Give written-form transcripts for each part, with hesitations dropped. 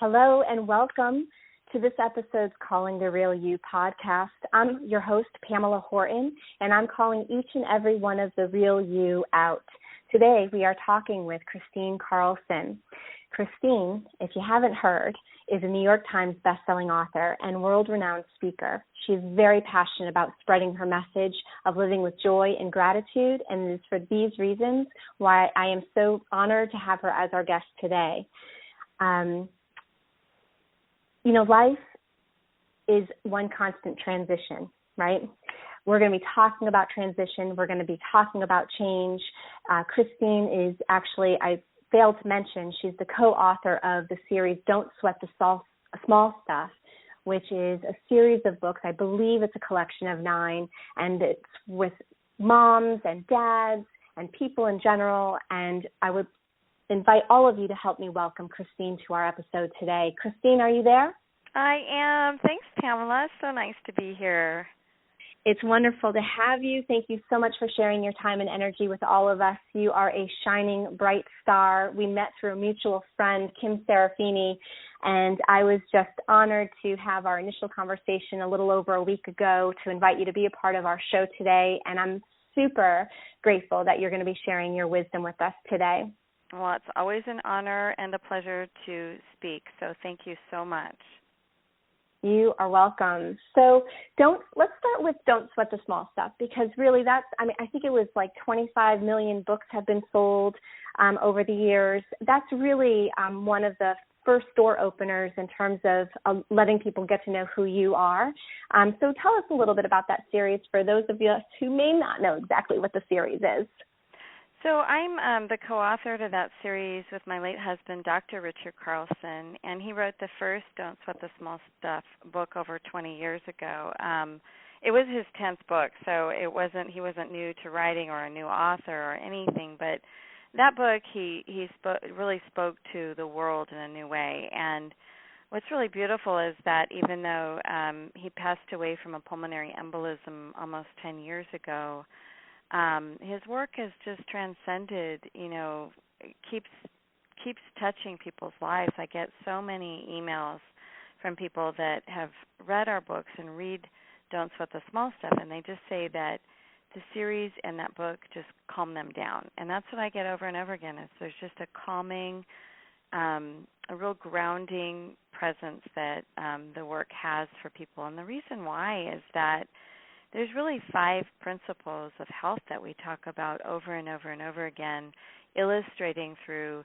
Hello and welcome to this episode's Calling the Real You podcast. I'm your host, Pamela Horton, and I'm calling each and every one of the real you out. Today we are talking with Kristine Carlson. Kristine, if you haven't heard, is a New York Times bestselling author and world-renowned speaker. She's very passionate about spreading her message of living with joy and gratitude, and it is for these reasons why I am so honored to have her as our guest today. Life is one constant transition, right? We're going to be talking about transition. We're going to be talking about change. Kristine is actually, I failed to mention, she's the co-author of the series Don't Sweat the Small Stuff, which is a series of books. I believe it's a collection of 9, and it's with moms and dads and people in general. And I would invite all of you to help me welcome Kristine to our episode today. Kristine, are you there? I am. Thanks, Pamela. So nice to be here. It's wonderful to have you. Thank you so much for sharing your time and energy with all of us. You are a shining, bright star. We met through a mutual friend, Kim Serafini, and I was just honored to have our initial conversation a little over a week ago to invite you to be a part of our show today, and I'm super grateful that you're going to be sharing your wisdom with us today. Well, it's always an honor and a pleasure to speak, so thank you so much. You are welcome. So let's start with Don't Sweat the Small Stuff, because really I think it was like 25 million books have been sold over the years. That's really one of the first door openers in terms of letting people get to know who you are. So tell us a little bit about that series for those of us who may not know exactly what the series is. So I'm the co-author to that series with my late husband, Dr. Richard Carlson, and he wrote the first Don't Sweat the Small Stuff book over 20 years ago. It was his 10th book, so he wasn't new to writing or a new author or anything, but that book he really spoke to the world in a new way. And what's really beautiful is that even though he passed away from a pulmonary embolism almost 10 years ago, his work has just transcended, keeps touching people's lives. I get so many emails from people that have read our books and read Don't Sweat the Small Stuff, and they just say that the series and that book just calm them down. And that's what I get over and over again, is there's just a calming, a real grounding presence that the work has for people. And the reason why is that there's really 5 principles of health that we talk about over and over and over again, illustrating through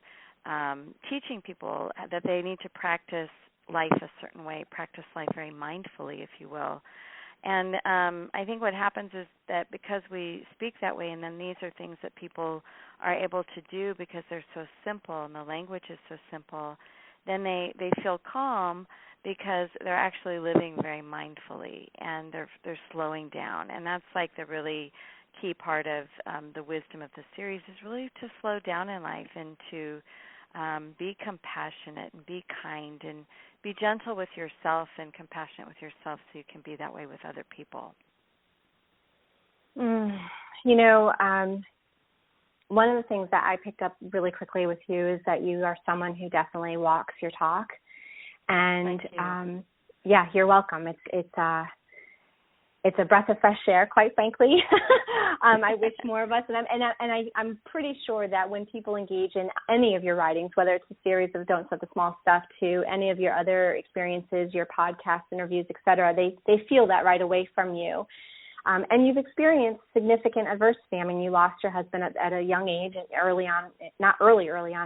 teaching people that they need to practice life a certain way, practice life very mindfully, if you will. And I think what happens is that because we speak that way, and then these are things that people are able to do because they're so simple and the language is so simple, then they feel calm because they're actually living very mindfully and they're slowing down. And that's like the really key part of the wisdom of the series, is really to slow down in life and to be compassionate and be kind and be gentle with yourself and compassionate with yourself so you can be that way with other people. One of the things that I picked up really quickly with you is that you are someone who definitely walks your talk. And you're welcome. It's a breath of fresh air, quite frankly. I wish more of us, I'm pretty sure that when people engage in any of your writings, whether it's a series of Don't Sweat the Small Stuff to any of your other experiences, your podcast interviews, et cetera, they feel that right away from you. And you've experienced significant adversity. I mean, you lost your husband at a young age, and early on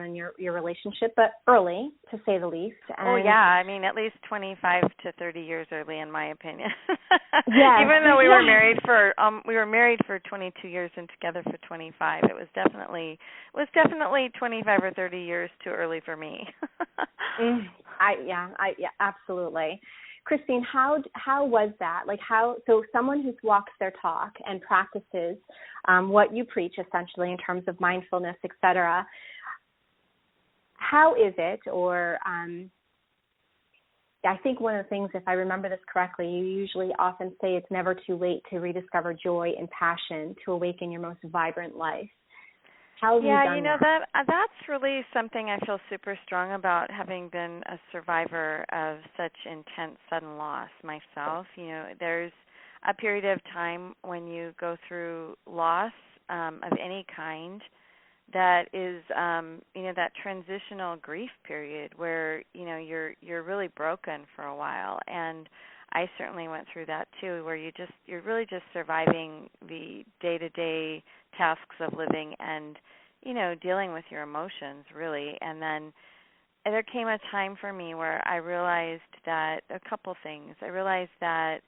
in your relationship, but early, to say the least. And at least 25 to 30 years early, in my opinion. Yes. Even though we were married for 22 years and together for 25, it was definitely 25 or 30 years too early for me. Absolutely. Kristine, how was that? So someone who walks their talk and practices what you preach, essentially, in terms of mindfulness, et cetera, how is it, or I think one of the things, if I remember this correctly, you usually often say it's never too late to rediscover joy and passion to awaken your most vibrant life. How have you done that's really something I feel super strong about, having been a survivor of such intense sudden loss myself. There's a period of time when you go through loss of any kind that is, that transitional grief period where, you're really broken for a while. And I certainly went through that too, where you're really just surviving the day-to-day tasks of living and, dealing with your emotions, really. And then there came a time for me where I realized that a couple things. I realized that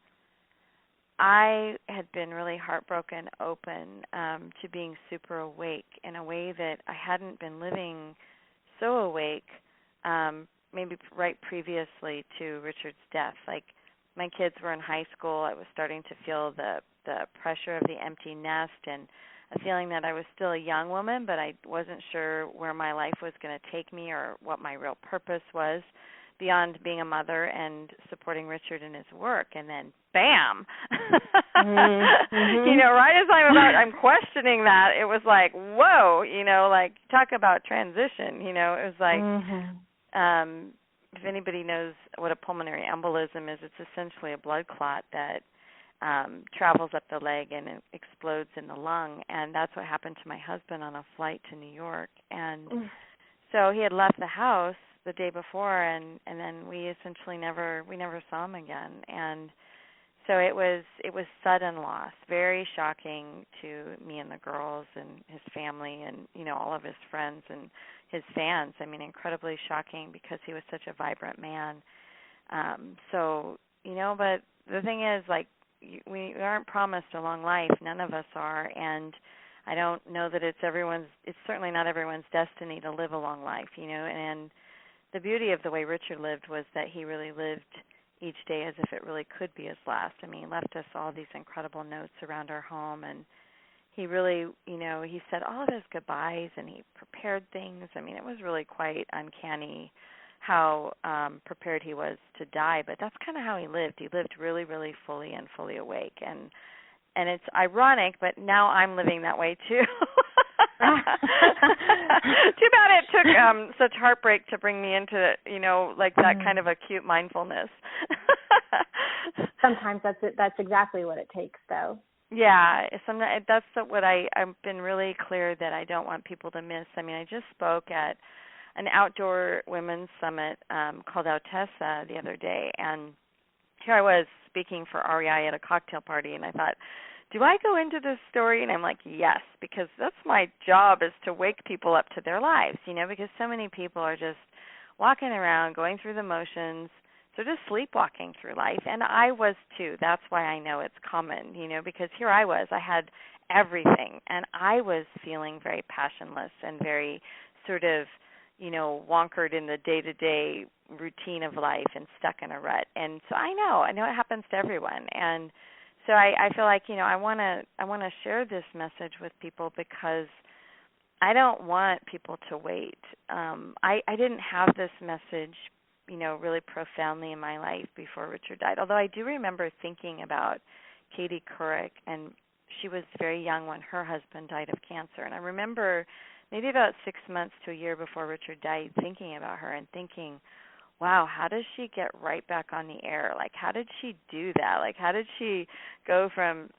I had been really heartbroken open to being super awake in a way that I hadn't been living so awake maybe right previously to Richard's death. Like, my kids were in high school. I was starting to feel the pressure of the empty nest and a feeling that I was still a young woman, but I wasn't sure where my life was going to take me or what my real purpose was beyond being a mother and supporting Richard in his work. And then, bam! Mm-hmm. Right as I'm questioning that, it was like, whoa, like, talk about transition. It was like, if anybody knows what a pulmonary embolism is, it's essentially a blood clot that travels up the leg and it explodes in the lung. And that's what happened to my husband on a flight to New York. And so he had left the house the day before, and then we essentially never saw him again. And so it was sudden loss, very shocking to me and the girls and his family and all of his friends and his fans. I mean, incredibly shocking because he was such a vibrant man. But the thing is, like, we aren't promised a long life. None of us are, and I don't know that it's certainly not everyone's destiny to live a long life, and the beauty of the way Richard lived was that he really lived each day as if it really could be his last. I mean, he left us all these incredible notes around our home, and he really, he said all of his goodbyes, and he prepared things. I mean, it was really quite uncanny how prepared he was to die, but that's kind of how he lived. He lived really, really fully and fully awake, and it's ironic, but now I'm living that way too. Too bad it took such heartbreak to bring me into, like that kind of acute mindfulness. Sometimes that's exactly what it takes, though. Yeah, that's what I've been really clear that I don't want people to miss. I mean, I just spoke at an outdoor women's summit called Outessa the other day, and here I was speaking for REI at a cocktail party, and I thought, do I go into this story? And I'm like, yes, because that's my job, is to wake people up to their lives, because so many people are just walking around, going through the motions, so just sleepwalking through life. And I was too. That's why I know it's common, because here I was. I had everything, and I was feeling very passionless and very sort of, wonkered in the day-to-day routine of life and stuck in a rut. And so I know it happens to everyone. And so I feel like, I want to share this message with people because I don't want people to wait. I didn't have this message, really profoundly in my life before Richard died, although I do remember thinking about Katie Couric, and she was very young when her husband died of cancer. And I remember maybe about 6 months to a year before Richard died thinking about her and thinking, wow, how does she get right back on the air? Like, how did she do that? Like, how did she go from,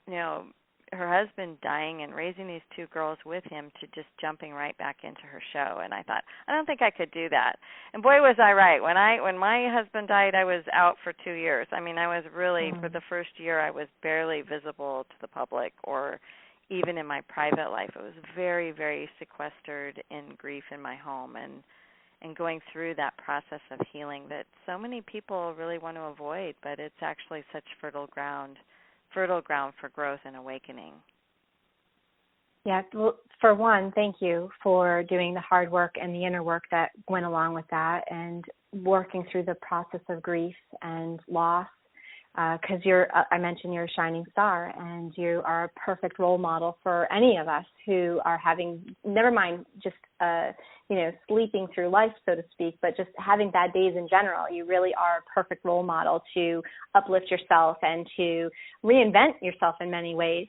her husband dying and raising these two girls with him to just jumping right back into her show? And I thought, I don't think I could do that. And boy, was I right. When my husband died, I was out for 2 years. I mean, I was really, for the first year, I was barely visible to the public or even in my private life. It was very, very sequestered in grief in my home and going through that process of healing that so many people really want to avoid, but it's actually such fertile ground for growth and awakening. Yeah, well, for one, thank you for doing the hard work and the inner work that went along with that and working through the process of grief and loss, because I mentioned you're a shining star, and you are a perfect role model for any of us who are having, never mind just sleeping through life, so to speak, but just having bad days in general. You really are a perfect role model to uplift yourself and to reinvent yourself in many ways.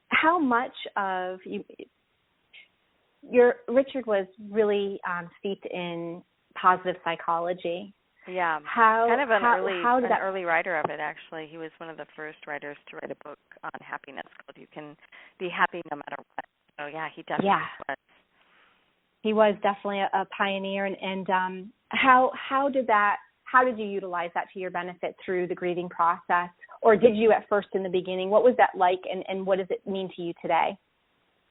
how much of Richard was really steeped in positive psychology. Yeah, kind of an early writer of it, actually. He was one of the first writers to write a book on happiness called "You Can Be Happy No Matter What." So yeah, he definitely was. He was definitely a pioneer. And how did you utilize that to your benefit through the grieving process, or did you at first in the beginning? What was that like, and what does it mean to you today?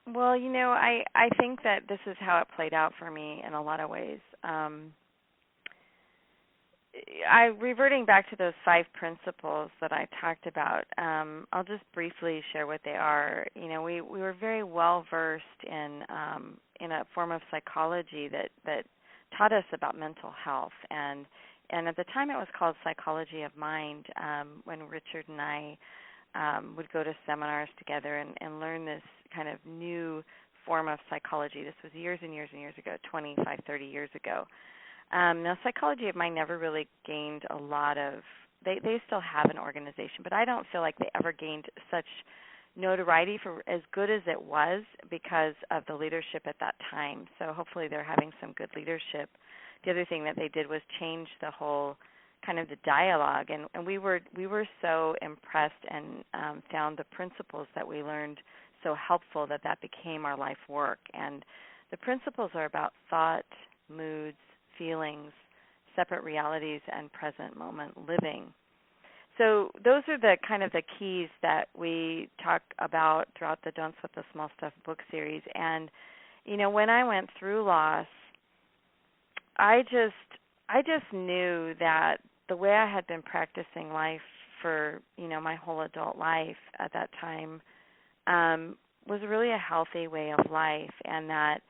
Well, I think that this is how it played out for me in a lot of ways. Reverting back to those 5 principles that I talked about, I'll just briefly share what they are. We were very well versed in a form of psychology that taught us about mental health, and at the time it was called psychology of mind. When Richard and I would go to seminars together and learn this kind of new form of psychology. This was years and years and years ago, 25, 30 years ago. Now, psychology of mind never really gained a lot of, they still have an organization, but I don't feel like they ever gained such notoriety for as good as it was because of the leadership at that time. So hopefully they're having some good leadership. The other thing that they did was change the whole kind of the dialogue, and we were so impressed and found the principles that we learned so helpful that became our life work. And the principles are about thought, moods, feelings, separate realities, and present moment living. So those are the kind of the keys that we talk about throughout the Don't Sweat the Small Stuff book series. And when I went through loss, I just knew that the way I had been practicing life for my whole adult life at that time was really a healthy way of life, and that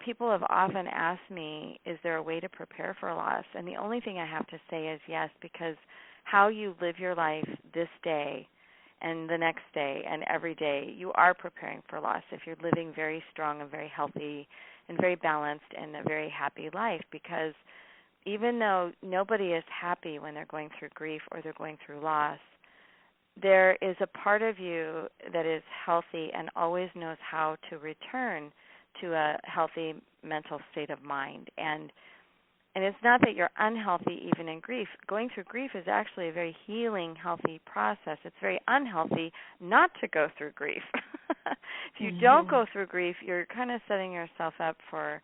people have often asked me, is there a way to prepare for loss? And the only thing I have to say is yes, because how you live your life this day and the next day and every day, you are preparing for loss if you're living very strong and very healthy and very balanced and a very happy life. Because even though nobody is happy when they're going through grief or they're going through loss, there is a part of you that is healthy and always knows how to return to a healthy mental state of mind. And it's not that you're unhealthy even in grief. Going through grief is actually a very healing, healthy process. It's very unhealthy not to go through grief. If you don't go through grief, you're kind of setting yourself up for,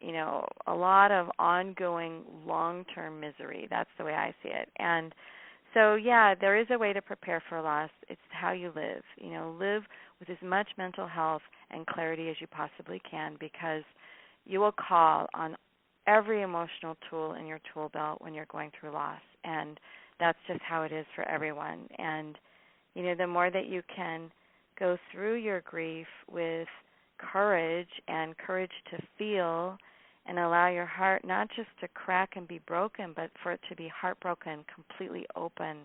a lot of ongoing long-term misery. That's the way I see it. And so, yeah, there is a way to prepare for loss. It's how you live. Live with as much mental health and clarity as you possibly can, because you will call on every emotional tool in your tool belt when you're going through loss. And that's just how it is for everyone. And, the more that you can go through your grief with courage and courage to feel and allow your heart not just to crack and be broken, but for it to be heartbroken, completely open,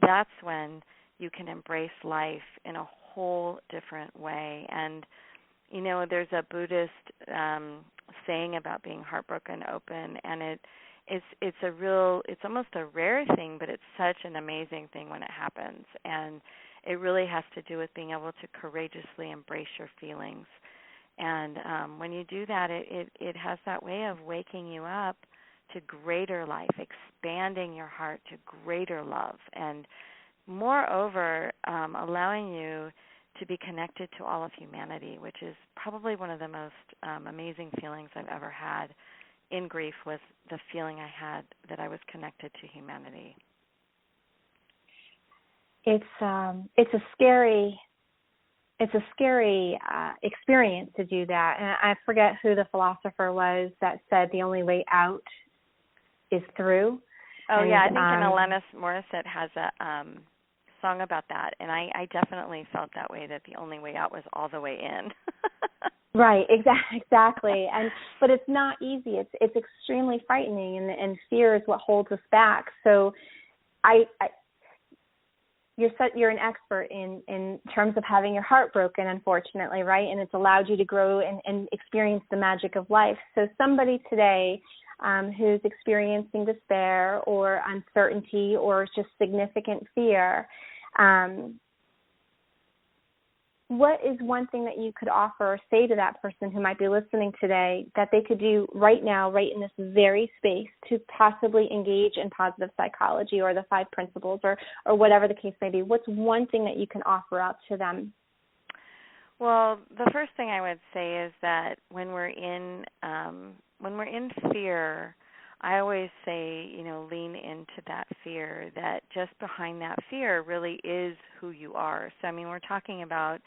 that's when you can embrace life in a whole different way. And, there's a Buddhist saying about being heartbroken open, and it's almost a rare thing, but it's such an amazing thing when it happens. And it really has to do with being able to courageously embrace your feelings. And when you do that, it has that way of waking you up to greater life, expanding your heart to greater love, and moreover, allowing you to be connected to all of humanity, which is probably one of the most amazing feelings I've ever had in grief, was the feeling I had that I was connected to humanity. It's a scary experience to do that. And I forget who the philosopher was that said the only way out is through. Oh, and, yeah, I think Alanis Morissette has a song about that, and I definitely felt that way, that the only way out was all the way in. Right, exactly. But it's not easy. It's extremely frightening, and fear is what holds us back. So you're an expert in terms of having your heart broken, unfortunately, right? And it's allowed you to grow and experience the magic of life. So somebody today who's experiencing despair or uncertainty or just significant fear, what is one thing that you could offer or say to that person who might be listening today that they could do right now, right in this very space, to possibly engage in positive psychology or the 5 principles or whatever the case may be? What's one thing that you can offer out to them? Well, the first thing I would say is that when we're in fear, I always say, lean into that fear, that just behind that fear really is who you are. So, we're talking about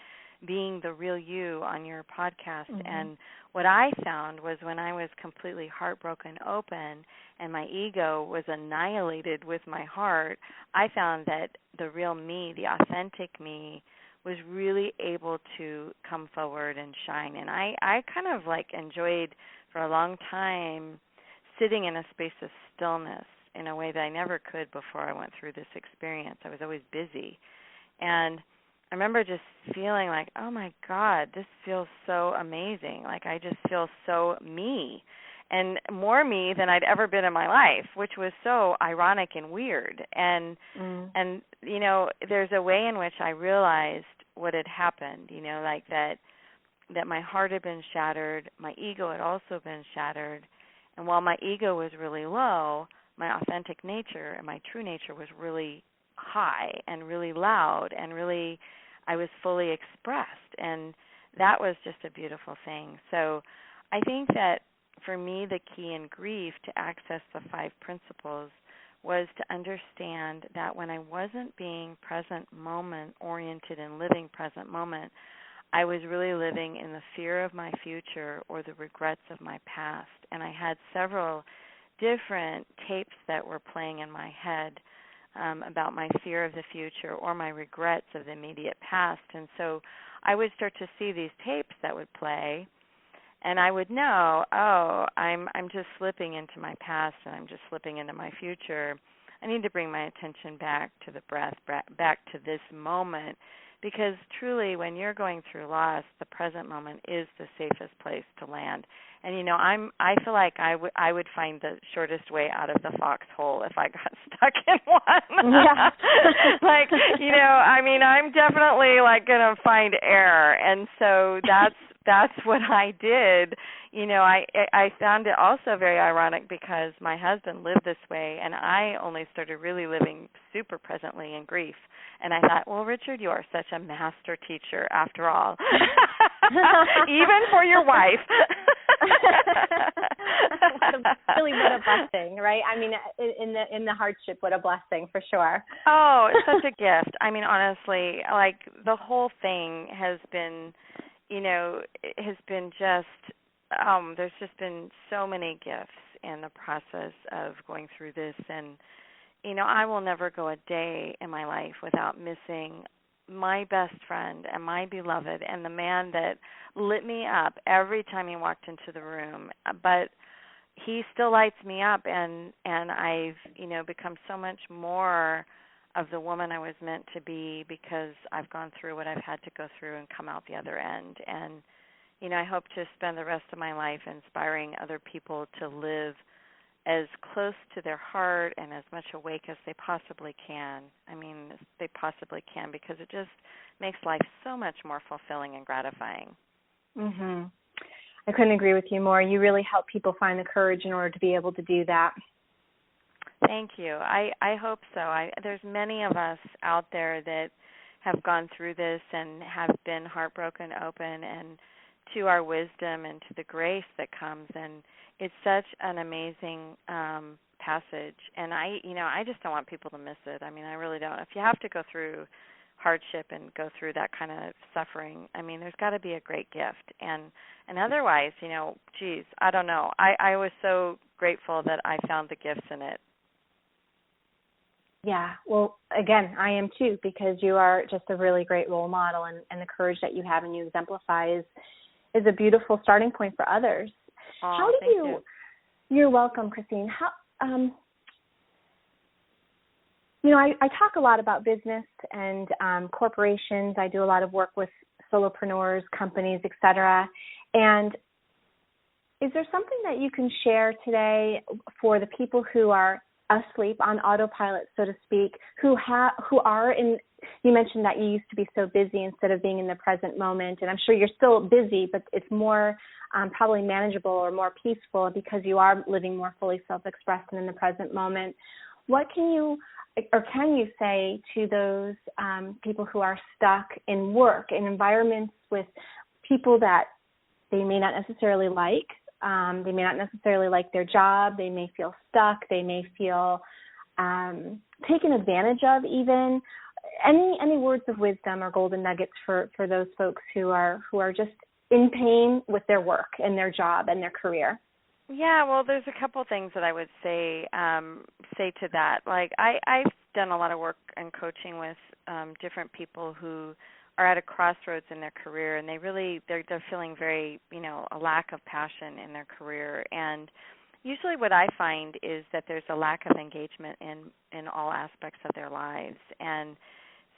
being the real you on your podcast. Mm-hmm. And what I found was when I was completely heartbroken open and my ego was annihilated with my heart, I found that the real me, the authentic me, was really able to come forward and shine. And I kind of enjoyed for a long time sitting in a space of stillness in a way that I never could before I went through this experience. I was always busy. And I remember just feeling like, oh my God, this feels so amazing. I just feel so me, and more me than I'd ever been in my life, which was so ironic and weird. And there's a way in which I realized what had happened, that my heart had been shattered, my ego had also been shattered. And while my ego was really low, my authentic nature and my true nature was really high and really loud, and really I was fully expressed. And that was just a beautiful thing. So I think that for me, the key in grief to access the 5 principles was to understand that when I wasn't being present moment oriented and living present moment, I was really living in the fear of my future or the regrets of my past. And I had several different tapes that were playing in my head about my fear of the future or my regrets of the immediate past. And so I would start to see these tapes that would play, and I would know, I'm just slipping into my past and I'm just slipping into my future. I need to bring my attention back to the breath, back to this moment. Because truly, when you're going through loss, the present moment is the safest place to land. And I feel like I would find the shortest way out of the foxhole if I got stuck in one. Yeah. I'm definitely gonna find air, and so that's what I did. I found it also very ironic because my husband lived this way, and I only started really living super presently in grief. And I thought, well, Richard, you are such a master teacher after all, even for your wife. What a blessing, right? In the hardship, what a blessing for sure. Oh, it's such a gift. Honestly, the whole thing has been, there's just been so many gifts in the process of going through this. And I will never go a day in my life without missing my best friend and my beloved and the man that lit me up every time he walked into the room. But he still lights me up, and I've, become so much more of the woman I was meant to be because I've gone through what I've had to go through and come out the other end. And, I hope to spend the rest of my life inspiring other people to live as close to their heart and as much awake as they possibly can. They possibly can, because it just makes life so much more fulfilling and gratifying. Mm-hmm. I couldn't agree with you more. You really help people find the courage in order to be able to do that. Thank you. I hope so. There's many of us out there that have gone through this and have been heartbroken open, and to our wisdom and to the grace that comes. And it's such an amazing passage. And I just don't want people to miss it. I really don't. If you have to go through hardship and go through that kind of suffering, there's got to be a great gift. And otherwise, I don't know. I was so grateful that I found the gifts in it. Yeah, well, again, I am too, because you are just a really great role model, and the courage that you have and you exemplify is a beautiful starting point for others. Oh, how do you? You're welcome, Kristine. How? I talk a lot about business and corporations. I do a lot of work with solopreneurs, companies, etc. And is there something that you can share today for the people who are asleep on autopilot, so to speak, who are in you mentioned that you used to be so busy instead of being in the present moment, and I'm sure you're still busy, but it's more probably manageable or more peaceful because you are living more fully self-expressed and in the present moment. What can you say to those people who are stuck in work, in environments with people that they may not necessarily like? They may not necessarily like their job. They may feel stuck. They may feel taken advantage of even. Any words of wisdom or golden nuggets for those folks who are just in pain with their work and their job and their career? Yeah, well, there's a couple things that I would say to that. Like I've done a lot of work and coaching with different people who are at a crossroads in their career, and they're feeling very, a lack of passion in their career. And usually what I find is that there's a lack of engagement in all aspects of their lives. And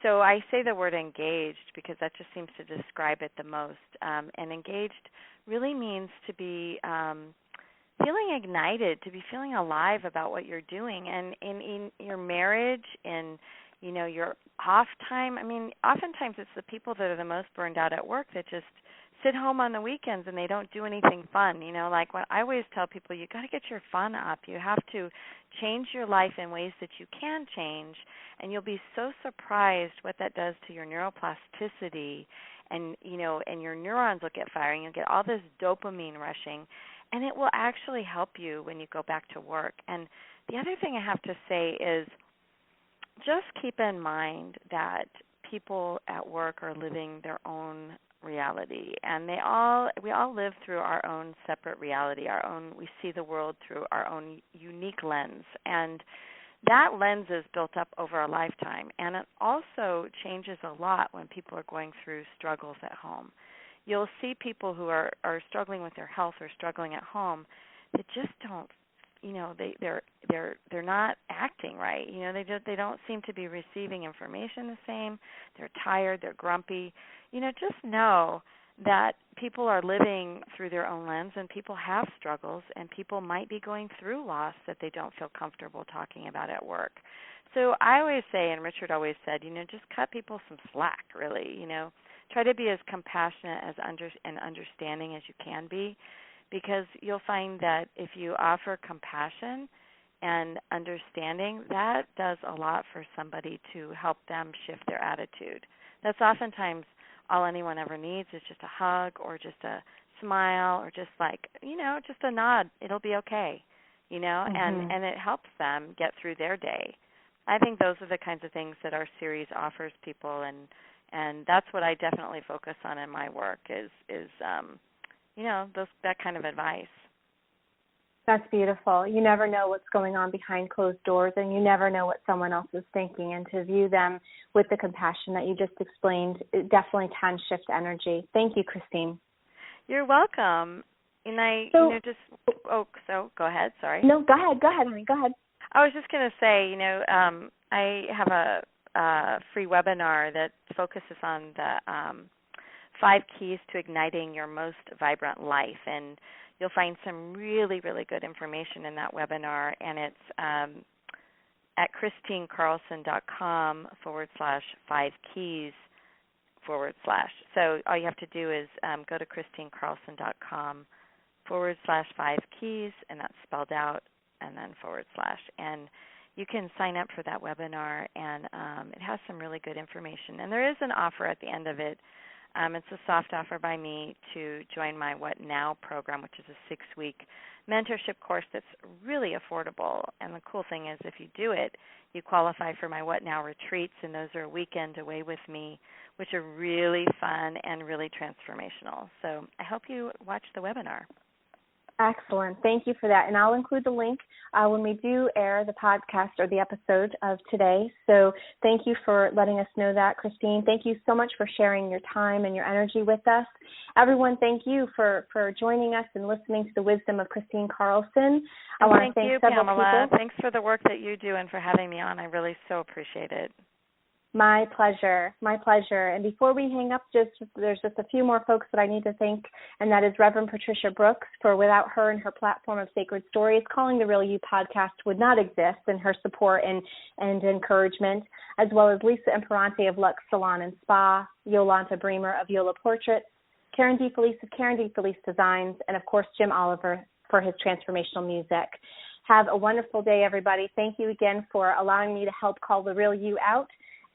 so I say the word engaged because that just seems to describe it the most. And engaged really means to be feeling ignited, to be feeling alive about what you're doing. And in your marriage, in your off time, I mean, oftentimes it's the people that are the most burned out at work that just sit home on the weekends and they don't do anything fun. Like what I always tell people, you got to get your fun up. You have to change your life in ways that you can change, and you'll be so surprised what that does to your neuroplasticity, and and your neurons will get firing. You'll get all this dopamine rushing, and it will actually help you when you go back to work. And the other thing I have to say is just keep in mind that people at work are living their own reality, and we all live through our own separate reality, we see the world through our own unique lens, and that lens is built up over a lifetime, and it also changes a lot when people are going through struggles at home. You'll see people who are struggling with their health or struggling at home that just don't, they're not acting right. They don't seem to be receiving information the same. They're tired. They're grumpy. Just know that people are living through their own lens, and people have struggles, and people might be going through loss that they don't feel comfortable talking about at work. So I always say, and Richard always said, just cut people some slack, really. Try to be as compassionate and understanding as you can be, because you'll find that if you offer compassion and understanding, that does a lot for somebody to help them shift their attitude. That's oftentimes all anyone ever needs is just a hug or just a smile or just just a nod. It'll be okay, Mm-hmm. and it helps them get through their day. I think those are the kinds of things that our series offers people, and that's what I definitely focus on in my work is that kind of advice. That's beautiful. You never know what's going on behind closed doors, and you never know what someone else is thinking, and to view them with the compassion that you just explained, it definitely can shift energy. Thank you, Kristine. You're welcome. And so go ahead, sorry. No, go ahead, honey, go ahead. I was just going to say, I have a free webinar that focuses on the 5 keys to igniting your most vibrant life, and you'll find some really, really good information in that webinar, and it's at KristineCarlson.com /5keys /. So all you have to do is go to KristineCarlson.com /5keys, and that's spelled out, and then /. And you can sign up for that webinar, and it has some really good information. And there is an offer at the end of it. It's a soft offer by me to join my What Now program, which is a 6-week mentorship course that's really affordable. And the cool thing is if you do it, you qualify for my What Now retreats, and those are a weekend away with me, which are really fun and really transformational. So I hope you watch the webinar. Excellent. Thank you for that. And I'll include the link when we do air the podcast or the episode of today. So thank you for letting us know that, Kristine. Thank you so much for sharing your time and your energy with us. Everyone, thank you for joining us and listening to the wisdom of Kristine Carlson. I want to thank several Pamela. people. Thanks for the work that you do and for having me on. I really so appreciate it. My pleasure. My pleasure. And before we hang up, there's just a few more folks that I need to thank, and that is Reverend Patricia Brooks, for without her and her platform of Sacred Stories, Calling the Real You podcast would not exist, and her support and encouragement, as well as Lisa Imperante of Lux Salon and Spa, Yolanta Bremer of Yola Portraits, Karen DeFelice of Karen DeFelice Designs, and, of course, Jim Oliver for his transformational music. Have a wonderful day, everybody. Thank you again for allowing me to help call the real you out,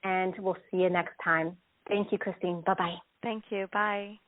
and we'll see you next time. Thank you, Kristine. Bye-bye. Thank you. Bye.